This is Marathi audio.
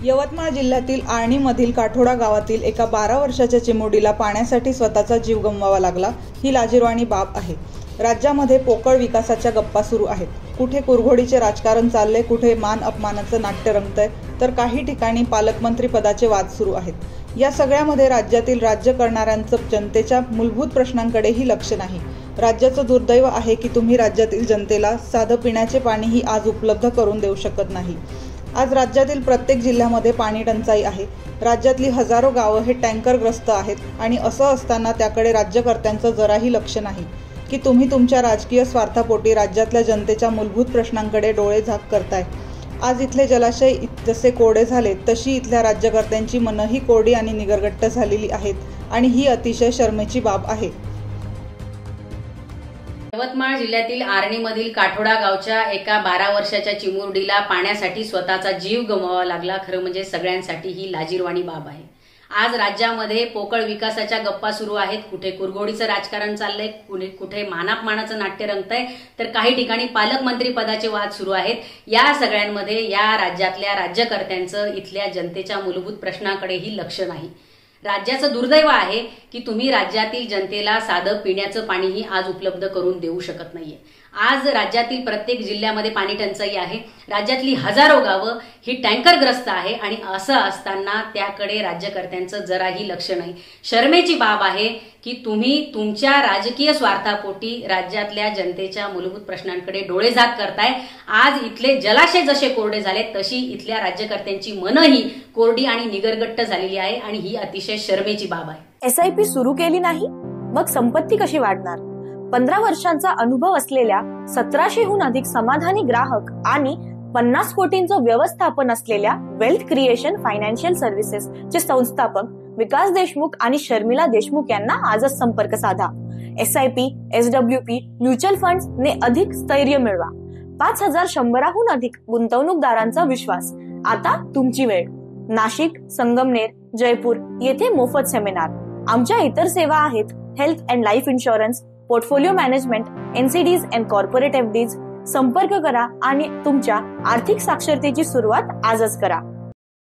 यवतमाळ जिल्ह्यातील आर्णीमधील काठोडा गावातील एका 12 वर्षाच्या चिमुरडीला पाण्यासाठी स्वतःचा जीव गमवावा लागला ही लाजिरवाणी बाब आहे। राज्यामध्ये पोकळ विकासाच्या गप्पा सुरू आहेत। कुठे कुरघोडीचे राजकारण चालले, कुठे मान अपमानाचं नाट्य रंगतंय, तर काही ठिकाणी पालकमंत्री पदाचे वाद सुरू आहेत। या सगळ्यामध्ये राज्यातील राज्य करणाऱ्यांचं जनतेच्या मूलभूत प्रश्नांकडेही लक्ष नाही। राज्याचं दुर्दैव आहे की तुम्ही राज्यातील जनतेला साधं पिण्याचे पाणीही आज उपलब्ध करून देऊ शकत नाही। आज राज्यातील प्रत्येक जिल्ह्यामध्ये पाणी टंचाई आहे। राज्यातली हजारो गावं हे टँकरग्रस्त आहेत आणि असं असताना त्याकडे राज्यकर्त्यांचं जराही लक्ष नाही की तुम्ही तुमच्या राजकीय स्वार्थापोटी राज्यातल्या जनतेच्या मूलभूत प्रश्नांकडे डोळे झाक करताय। आज इथले जलाशय जसे कोरडे झाले तशी इथल्या राज्यकर्त्यांची मनही कोरडी आणि निगरगट्ट झालेली आहेत आणि ही अतिशय शरमेची बाब आहे। यवतमाळ जिल्ह्यातील आर्णीमधील काठोडा गावच्या एका 12 वर्षाच्या चिमुरडीला पाण्यासाठी स्वतःचा जीव गमवावा लागला। खरं म्हणजे सगळ्यांसाठी ही लाजिरवाणी बाब आहे। आज राज्यामध्ये पोकळ विकासाच्या गप्पा सुरू आहेत। कुठे कुरघोडीचं राजकारण चाललंय, कुठे मानापमानाचं नाट्य रंगतंय, तर काही ठिकाणी पालकमंत्री पदाचे वाद सुरू आहेत। या सगळ्यांमध्ये या राज्यातल्या राज्यकर्त्यांचं इथल्या जनतेच्या मूलभूत प्रश्नाकडेही लक्ष नाही। राज्याचं दुर्दैव आहे की तुम्ही राज्यातील जनतेला साधं पिण्याचं पाणीही आज उपलब्ध करून देऊ शकत नाहीये। आज राज्यातील प्रत्येक जिल्ह्यामध्ये पाणी टंचाई आहे। राज्यातली हजारो गावं ही टँकरग्रस्त आहे आणि असं असताना त्याकडे राज्यकर्त्यांचं जराही लक्ष नाही। शरमेची बाब आहे की तुम्ही तुमच्या राजकीय स्वार्थापोटी राज्यातल्या जनतेच्या मूलभूत प्रश्नांकडे डोळेझाक करताय। आज इथले जलाशय जसे कोरडे झाले तशी इथल्या राज्यकर्त्यांची मनही कोरडी आणि निगरगट्ट झालेली आहे आणि ही अतिशय शरमेची बाब आहे। SIP सुरू केली नाही मग संपत्ती कशी वाढणार? 15 वर्षांचा अनुभव असलेल्या 1700हून अधिक समाधानी ग्राहक आणि 50 कोटींचं व्यवस्थापन असलेल्या वेल्थ क्रिएशन फायनान्शियल सर्व्हिसेस चे संस्थापक विकास देशमुख आणि शर्मिला देशमुख यांना आजच संपर्क साधा। SIP, SWP, म्युच्युअल फंड्स ने अधिक स्थैर्य मिळवा। 5100हून अधिक गुंतवणूकदारांचा विश्वास। आता तुमची वेळ। नाशिक, संगमनेर, जयपूर येथे मोफत सेमिनार। आमच्या इतर सेवा आहेत health and life insurance, portfolio management, NCDs and corporate FDs। संपर्क करा आणि तुमच्या आर्थिक साक्षरतेची सुरुवात आजच करा।